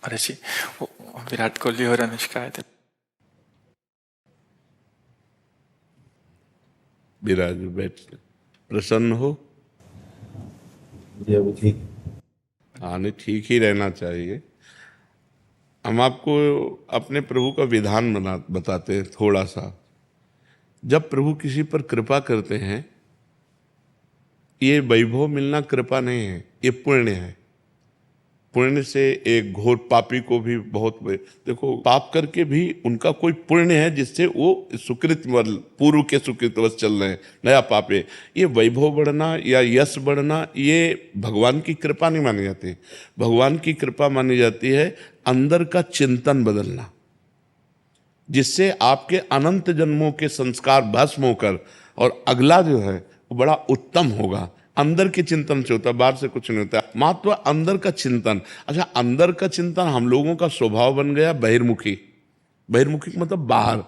महर्षि वो विराट कोहली और अनुष्का आए थे। विराज बैठ प्रसन्न हो। जी अभी ठीक। हाँ नहीं, ठीक ही रहना चाहिए। हम आपको अपने प्रभु का विधान बताते हैं थोड़ा सा। जब प्रभु किसी पर कृपा करते हैं, ये वैभव मिलना कृपा नहीं है, ये पुण्य है। पुण्य से एक घोर पापी को भी बहुत देखो, पाप करके भी उनका कोई पुण्य है जिससे वो सुकृत पूर्व के सुकृतवश चल रहे हैं, नया पाप है। ये वैभव बढ़ना या यश बढ़ना ये भगवान की कृपा नहीं मानी जाती। भगवान की कृपा मानी जाती है अंदर का चिंतन बदलना, जिससे आपके अनंत जन्मों के संस्कार भस्म होकर और अगला जो है वो बड़ा उत्तम होगा। अंदर के चिंतन से होता है, बाहर से कुछ नहीं होता। महत्व अंदर का चिंतन। अच्छा, अंदर का चिंतन हम लोगों का स्वभाव बन गया बहिर्मुखी। बहिर्मुखी मतलब बाहर,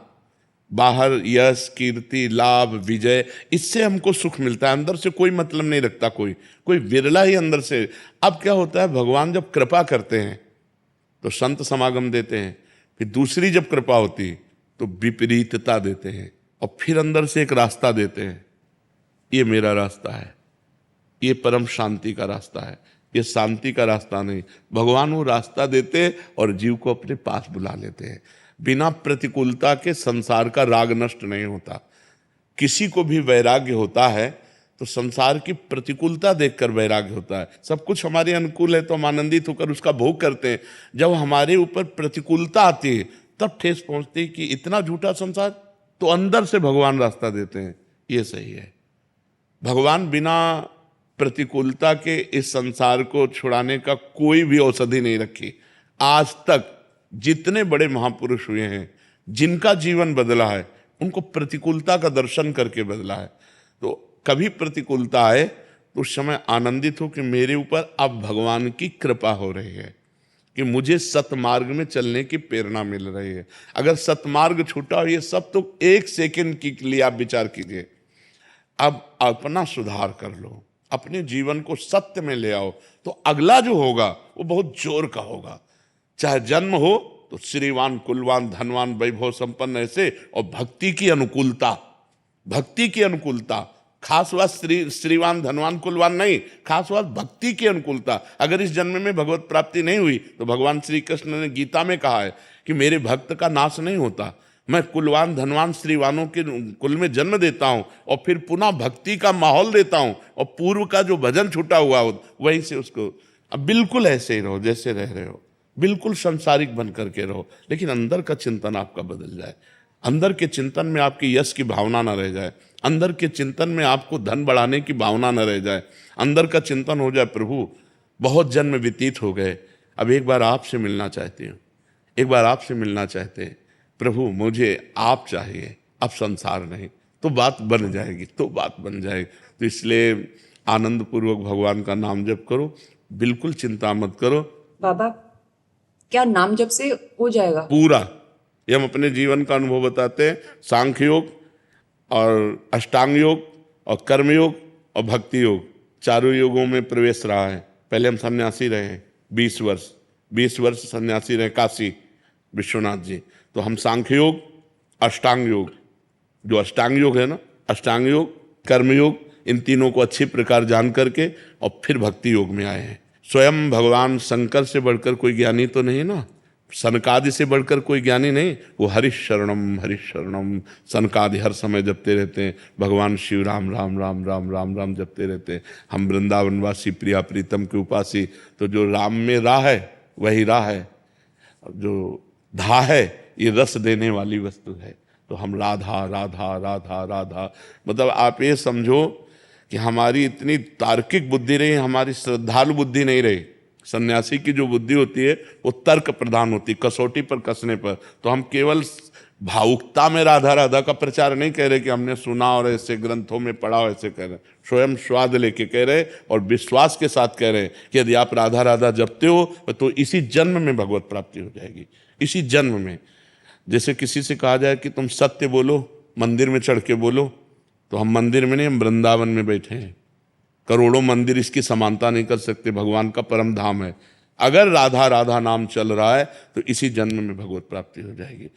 बाहर यश कीर्ति लाभ विजय, इससे हमको सुख मिलता है। अंदर से कोई मतलब नहीं रखता कोई विरला ही अंदर से। अब क्या होता है, भगवान जब कृपा करते हैं तो संत समागम देते हैं, फिर दूसरी जब कृपा होती तो विपरीतता देते हैं, और फिर अंदर से एक रास्ता देते हैं। ये मेरा रास्ता है, ये परम शांति का रास्ता है, ये शांति का रास्ता नहीं। भगवान वो रास्ता देते और जीव को अपने पास बुला लेते हैं। बिना प्रतिकूलता के संसार का राग नष्ट नहीं होता। किसी को भी वैराग्य होता है तो संसार की प्रतिकूलता देखकर वैराग्य होता है। सब कुछ हमारे अनुकूल है तो हम आनंदित होकर उसका भोग करते हैं। जब हमारे ऊपर प्रतिकूलता आती है तब ठेस पहुंचती है कि इतना झूठा संसार, तो अंदर से भगवान रास्ता देते हैं, ये सही है। भगवान बिना प्रतिकूलता के इस संसार को छुड़ाने का कोई भी औषधि नहीं रखी। आज तक जितने बड़े महापुरुष हुए हैं, जिनका जीवन बदला है, उनको प्रतिकूलता का दर्शन करके बदला है। तो कभी प्रतिकूलता आए तो उस समय आनंदित हो कि मेरे ऊपर अब भगवान की कृपा हो रही है, कि मुझे सतमार्ग में चलने की प्रेरणा मिल रही है। अगर सतमार्ग छूटा हो, ये सब तो एक सेकंड के लिए आप विचार कीजिए। अब अपना सुधार कर लो, अपने जीवन को सत्य में ले आओ, तो अगला जो होगा वो बहुत जोर का होगा। चाहे जन्म हो तो श्रीवान कुलवान धनवान वैभव संपन्न ऐसे, और भक्ति की अनुकूलता, भक्ति की अनुकूलता। खास बात श्रीवान धनवान कुलवान नहीं, खास बात भक्ति की अनुकूलता। अगर इस जन्म में भगवत प्राप्ति नहीं हुई तो भगवान श्री कृष्ण ने गीता में कहा है कि मेरे भक्त का नाश नहीं होता। मैं कुलवान धनवान श्रीवानों के कुल में जन्म देता हूं और फिर पुनः भक्ति का माहौल देता हूं, और पूर्व का जो भजन छूटा हुआ हो वहीं से उसको। अब बिल्कुल ऐसे ही रहो जैसे रह रहे हो, बिल्कुल संसारिक बन करके रहो, लेकिन अंदर का चिंतन आपका बदल जाए। अंदर के चिंतन में आपकी यश की भावना न रह जाए, अंदर के चिंतन में आपको धन बढ़ाने की भावना न रह जाए। अंदर का चिंतन हो जाए, प्रभु बहुत जन्म व्यतीत हो गए, अब एक बार आपसे मिलना चाहती हूँ, एक बार आपसे मिलना चाहते हैं प्रभु, मुझे आप चाहिए, अब संसार नहीं। तो बात बन जाएगी, तो बात बन जाएगी। तो इसलिए आनंद पूर्वक भगवान का नाम जप करो, बिल्कुल चिंता मत करो। बाबा, क्या नाम जप से हो जाएगा पूरा? ये हम अपने जीवन का अनुभव बताते हैं। सांख्य योग और अष्टांग योग और कर्म योग और भक्ति योग, चारों योगों में प्रवेश रहा है। पहले हम सन्यासी रहे हैं 20 वर्ष सन्यासी रहे काशी विश्वनाथ जी। तो हम सांख्य योग, अष्टांग योग, जो अष्टांग योग है ना, अष्टांग योग कर्म योग, इन तीनों को अच्छी प्रकार जान करके और फिर भक्ति योग में आए हैं। स्वयं भगवान शंकर से बढ़कर कोई ज्ञानी तो नहीं ना, सनकादि से बढ़कर कोई ज्ञानी नहीं। वो हरिश शरणम सनकादि हर समय जपते रहते हैं। भगवान शिव राम राम राम राम राम राम जपते रहते हैं। हम वृंदावनवासी प्रिया प्रीतम के उपासी, तो जो राम में राह है वही राह है, जो धा है ये रस देने वाली वस्तु है। तो हम राधा राधा राधा राधा, मतलब आप ये समझो कि हमारी इतनी तार्किक बुद्धि रही, हमारी श्रद्धालु बुद्धि नहीं रही। सन्यासी की जो बुद्धि होती है वो तर्क प्रधान होती, कसौटी पर कसने पर। तो हम केवल भावुकता में राधा राधा का प्रचार नहीं कह रहे कि हमने सुना और ऐसे ग्रंथों में पढ़ा और ऐसे कह रहे, स्वयं स्वाद लेके कह रहे और विश्वास के साथ कह रहे कि यदि आप राधा राधा जपते हो तो इसी जन्म में भगवत प्राप्ति हो जाएगी, इसी जन्म में। जैसे किसी से कहा जाए कि तुम सत्य बोलो, मंदिर में चढ़ के बोलो, तो हम मंदिर में नहीं, हम वृंदावन में बैठे हैं। करोड़ों मंदिर इसकी समानता नहीं कर सकते, भगवान का परम धाम है। अगर राधा राधा नाम चल रहा है तो इसी जन्म में भगवत प्राप्ति हो जाएगी।